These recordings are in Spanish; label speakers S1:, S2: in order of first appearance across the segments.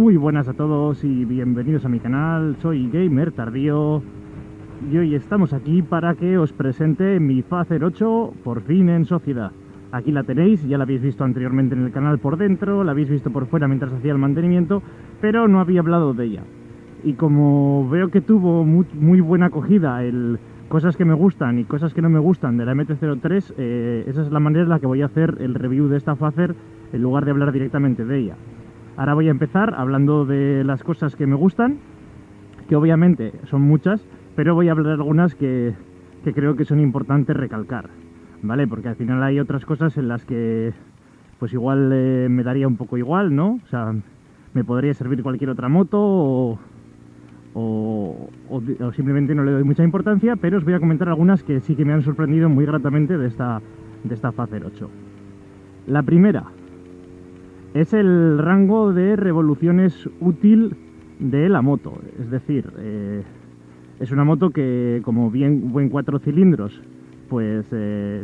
S1: Muy buenas a todos y bienvenidos a mi canal. Soy Gamer Tardío y hoy estamos aquí para que os presente mi Fazer 8 por fin en sociedad. Aquí la tenéis, ya la habéis visto anteriormente en el canal por dentro, la habéis visto por fuera mientras hacía el mantenimiento, pero no había hablado de ella. Y como veo que tuvo muy buena acogida el cosas que me gustan y cosas que no me gustan de la MT-03, esa es la manera en la que voy a hacer el review de esta Fazer en lugar de hablar directamente de ella. Ahora voy a empezar hablando de las cosas que me gustan, que obviamente son muchas, pero voy a hablar de algunas que creo que son importantes recalcar, ¿vale? Porque al final hay otras cosas en las que pues igual me daría un poco igual, ¿no? O sea, me podría servir cualquier otra moto o simplemente no le doy mucha importancia, pero os voy a comentar algunas que sí que me han sorprendido muy gratamente de esta Fazer 8. La primera es el rango de revoluciones útil de la moto, es decir, es una moto que como buen 4 cilindros, pues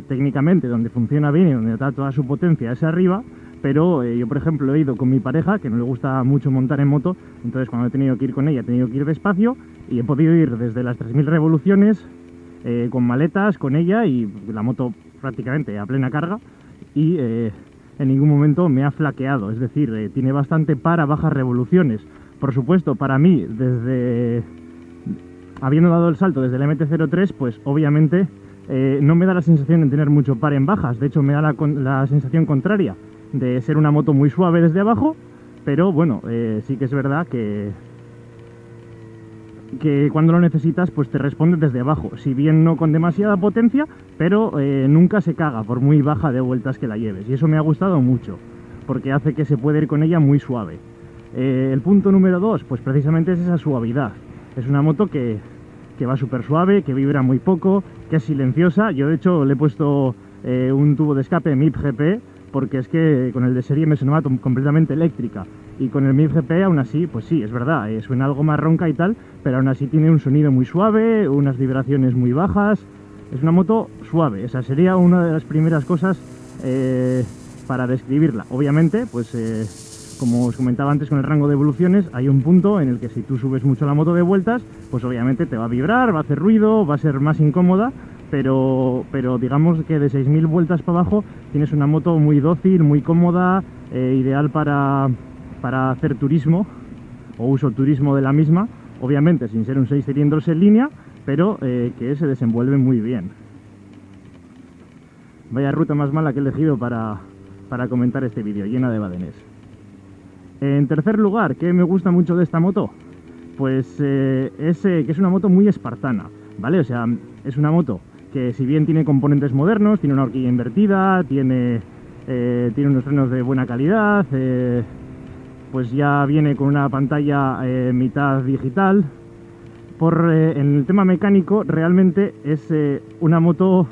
S1: técnicamente donde funciona bien y donde da toda su potencia es arriba, pero yo por ejemplo he ido con mi pareja, que no le gusta mucho montar en moto, entonces cuando he tenido que ir con ella he tenido que ir despacio y he podido ir desde las 3000 revoluciones con maletas con ella y la moto prácticamente a plena carga y en ningún momento me ha flaqueado, es decir, tiene bastante para bajas revoluciones. Por supuesto, para mí, habiendo dado el salto desde el MT-03, pues obviamente no me da la sensación de tener mucho par en bajas, de hecho me da la sensación contraria, de ser una moto muy suave desde abajo, pero bueno, sí que es verdad que cuando lo necesitas pues te responde desde abajo, si bien no con demasiada potencia, pero nunca se caga por muy baja de vueltas que la lleves, y eso me ha gustado mucho porque hace que se pueda ir con ella muy suave. El punto número 2 pues precisamente es esa suavidad. Es una moto que va súper suave, que vibra muy poco, que es silenciosa. Yo de hecho le he puesto un tubo de escape MIP GP porque es que con el de serie me sonaba completamente eléctrica, y con el MIP GP aún así, pues sí, es verdad, suena algo más ronca y tal, pero aún así tiene un sonido muy suave, unas vibraciones muy bajas. Es una moto suave, esa sería una de las primeras cosas para describirla. Obviamente, pues como os comentaba antes con el rango de evoluciones, hay un punto en el que si tú subes mucho la moto de vueltas, pues obviamente te va a vibrar, va a hacer ruido, va a ser más incómoda, pero digamos que de 6000 vueltas para abajo tienes una moto muy dócil, muy cómoda, ideal para hacer turismo o uso turismo de la misma, obviamente sin ser un 6 cilindros en línea, pero que se desenvuelve muy bien. Vaya ruta más mala que he elegido para comentar este vídeo, llena de badenes. En tercer lugar, ¿qué me gusta mucho de esta moto? Pues es que es una moto muy espartana, ¿vale? O sea, es una moto que si bien tiene componentes modernos, tiene una horquilla invertida, tiene unos frenos de buena calidad, pues ya viene con una pantalla mitad digital. En el tema mecánico realmente es una moto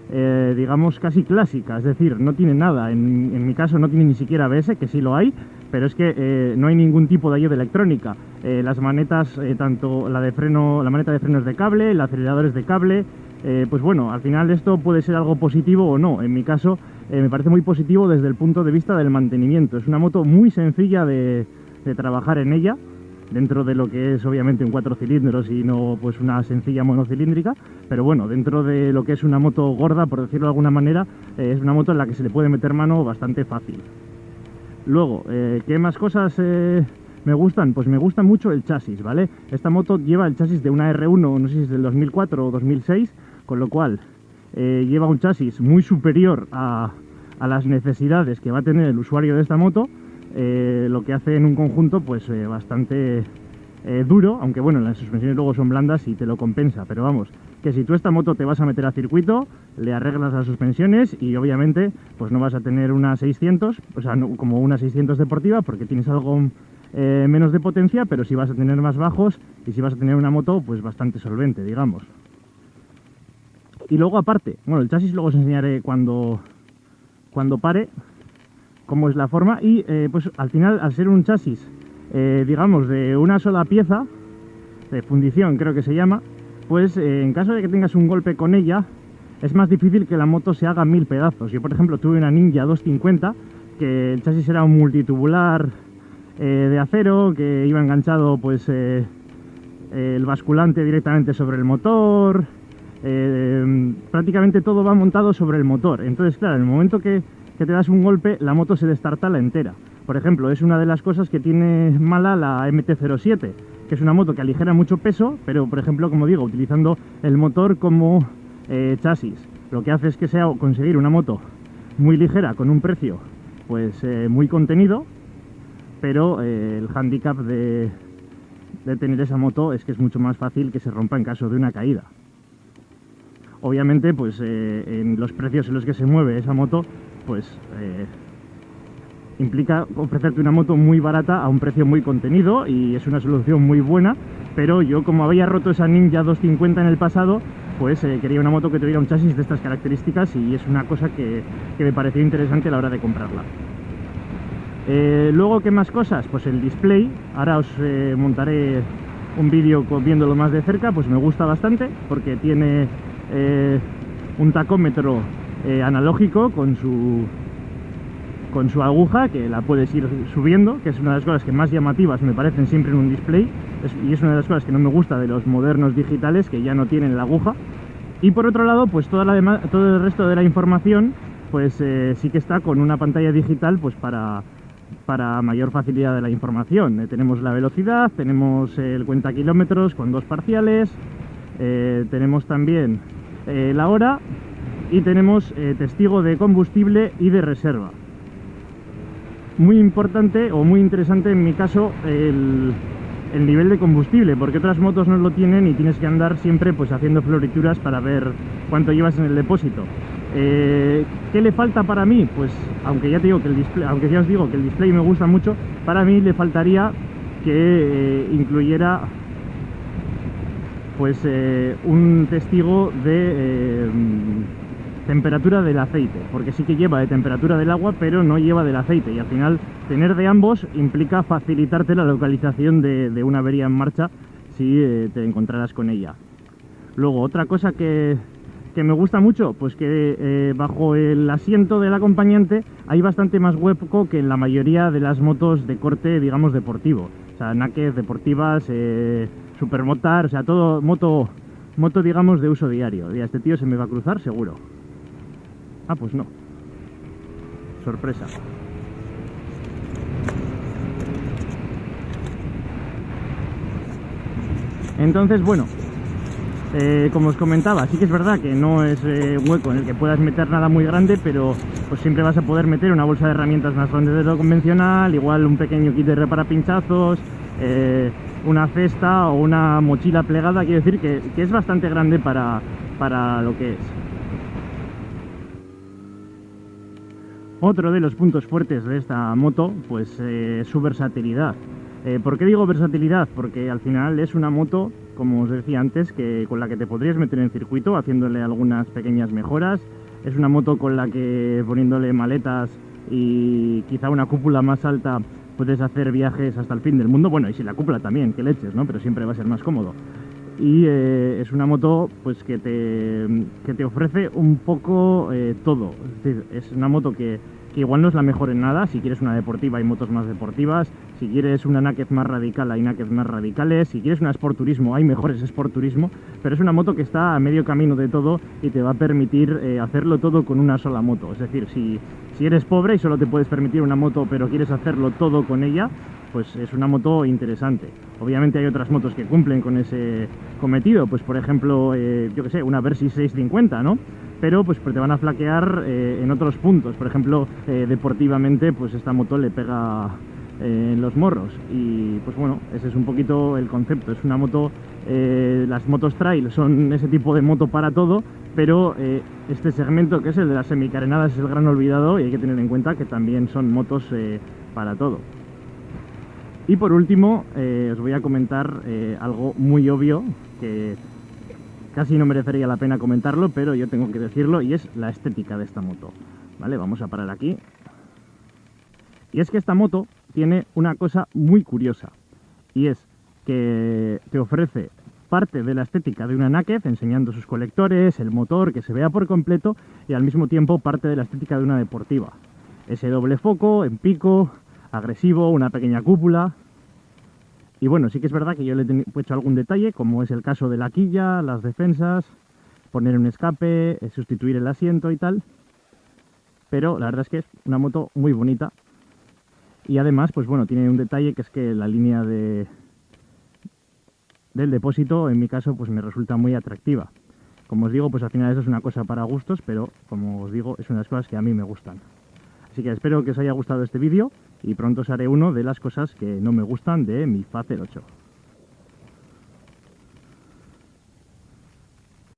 S1: digamos casi clásica, es decir, no tiene nada, en mi caso no tiene ni siquiera ABS, que sí lo hay, pero es que no hay ningún tipo de ayuda electrónica. Las manetas, tanto la maneta de frenos de cable, el acelerador es de cable, pues bueno, al final esto puede ser algo positivo o no. En mi caso me parece muy positivo desde el punto de vista del mantenimiento. Es una moto muy sencilla de trabajar en ella, dentro de lo que es obviamente un 4 cilindros y no pues una sencilla monocilíndrica, pero bueno, dentro de lo que es una moto gorda, por decirlo de alguna manera, es una moto en la que se le puede meter mano bastante fácil. Luego, ¿qué más cosas me gustan? Pues me gusta mucho el chasis, ¿vale? Esta moto lleva el chasis de una R1, no sé si es del 2004 o 2006, con lo cual lleva un chasis muy superior a las necesidades que va a tener el usuario de esta moto, lo que hace en un conjunto pues bastante duro, aunque bueno, las suspensiones luego son blandas y te lo compensa, pero vamos, que si tú esta moto te vas a meter a circuito, le arreglas las suspensiones y obviamente pues no vas a tener una 600, o sea, no, como una 600 deportiva, porque tienes algo menos de potencia, pero sí vas a tener más bajos y sí vas a tener una moto pues bastante solvente, digamos. Y luego aparte, bueno, el chasis luego os enseñaré cuando pare cómo es la forma, y pues al final, al ser un chasis digamos de una sola pieza de fundición, creo que se llama, pues en caso de que tengas un golpe con ella es más difícil que la moto se haga 1000 pedazos. Yo por ejemplo tuve una Ninja 250 que el chasis era un multitubular de acero, que iba enganchado pues el basculante directamente sobre el motor. Prácticamente todo va montado sobre el motor. Entonces, claro, en el momento que te das un golpe, la moto se destartala entera. Por ejemplo, es una de las cosas que tiene mala la MT-07, que es una moto que aligera mucho peso, pero, por ejemplo, como digo, utilizando el motor como chasis. Lo que hace es que sea conseguir una moto muy ligera con un precio pues muy contenido, pero el hándicap de tener esa moto es que es mucho más fácil que se rompa en caso de una caída. Obviamente, pues en los precios en los que se mueve esa moto, pues implica ofrecerte una moto muy barata a un precio muy contenido, y es una solución muy buena. Pero yo, como había roto esa Ninja 250 en el pasado, pues quería una moto que tuviera un chasis de estas características, y es una cosa que me pareció interesante a la hora de comprarla. Luego, ¿qué más cosas? Pues el display. Ahora os montaré un vídeo viéndolo más de cerca. Pues me gusta bastante porque tiene un tacómetro analógico con su aguja, que la puedes ir subiendo, que es una de las cosas que más llamativas me parecen siempre en un display, y es una de las cosas que no me gusta de los modernos digitales, que ya no tienen la aguja. Y por otro lado, pues todo el resto de la información, pues sí que está con una pantalla digital, pues para mayor facilidad de la información. Tenemos la velocidad, tenemos el cuenta kilómetros con 2 parciales, tenemos también la hora, y tenemos testigo de combustible y de reserva. Muy importante o muy interesante en mi caso el nivel de combustible, porque otras motos no lo tienen y tienes que andar siempre pues haciendo florituras para ver cuánto llevas en el depósito. ¿Qué le falta para mí? Pues aunque ya os digo que el display me gusta mucho, para mí le faltaría que incluyera pues un testigo de temperatura del aceite, porque sí que lleva de temperatura del agua, pero no lleva del aceite, y al final tener de ambos implica facilitarte la localización de una avería en marcha si te encontraras con ella. Luego, otra cosa que me gusta mucho, pues que bajo el asiento del acompañante hay bastante más hueco que en la mayoría de las motos de corte, digamos, deportivo. O sea, naked, deportivas, supermotar, o sea, todo moto digamos de uso diario. Y a este tío se me va a cruzar seguro. Ah, pues no. Sorpresa. Entonces, bueno, como os comentaba, sí que es verdad que no es un hueco en el que puedas meter nada muy grande, pero pues siempre vas a poder meter una bolsa de herramientas más grande de lo convencional, igual un pequeño kit de reparapinchazos, una cesta o una mochila plegada. Quiero decir que es bastante grande para lo que es. Otro de los puntos fuertes de esta moto, pues su versatilidad. ¿Por qué digo versatilidad? Porque al final es una moto, como os decía antes, con la que te podrías meter en circuito haciéndole algunas pequeñas mejoras. Es una moto con la que, poniéndole maletas y quizá una cúpula más alta, puedes hacer viajes hasta el fin del mundo. Bueno, y si la cúpula también, que leches, ¿no? Pero siempre va a ser más cómodo. Y es una moto pues que te ofrece un poco todo. Es decir, es una moto que igual no es la mejor en nada. Si quieres una deportiva hay motos más deportivas, si quieres una naked más radical hay naked más radicales, si quieres una Sport Turismo hay mejores Sport Turismo, pero es una moto que está a medio camino de todo y te va a permitir hacerlo todo con una sola moto. Es decir, si eres pobre y solo te puedes permitir una moto pero quieres hacerlo todo con ella, pues es una moto interesante. Obviamente hay otras motos que cumplen con ese cometido, pues por ejemplo, yo que sé, una Versys 650, ¿no? Pero pues te van a flaquear en otros puntos. Por ejemplo, deportivamente, pues esta moto le pega en los morros. Y pues bueno, ese es un poquito el concepto. Es una moto, las motos trail son ese tipo de moto para todo, pero este segmento, que es el de las semicarenadas, es el gran olvidado, y hay que tener en cuenta que también son motos para todo. Y por último, os voy a comentar algo muy obvio, que casi no merecería la pena comentarlo, pero yo tengo que decirlo, y es la estética de esta moto. Vale, vamos a parar aquí. Y es que esta moto tiene una cosa muy curiosa, y es que te ofrece parte de la estética de una naked, enseñando sus colectores, el motor, que se vea por completo, y al mismo tiempo parte de la estética de una deportiva. Ese doble foco en pico, agresivo, una pequeña cúpula. Y bueno, sí que es verdad que yo le he hecho algún detalle, como es el caso de la quilla, las defensas, poner un escape, sustituir el asiento y tal. Pero la verdad es que es una moto muy bonita. Y además, pues bueno, tiene un detalle que es que la línea del depósito, en mi caso, pues me resulta muy atractiva. Como os digo, pues al final eso es una cosa para gustos, pero como os digo, es una de las cosas que a mí me gustan. Así que espero que os haya gustado este vídeo y pronto os haré uno de las cosas que no me gustan de mi Fazer 8.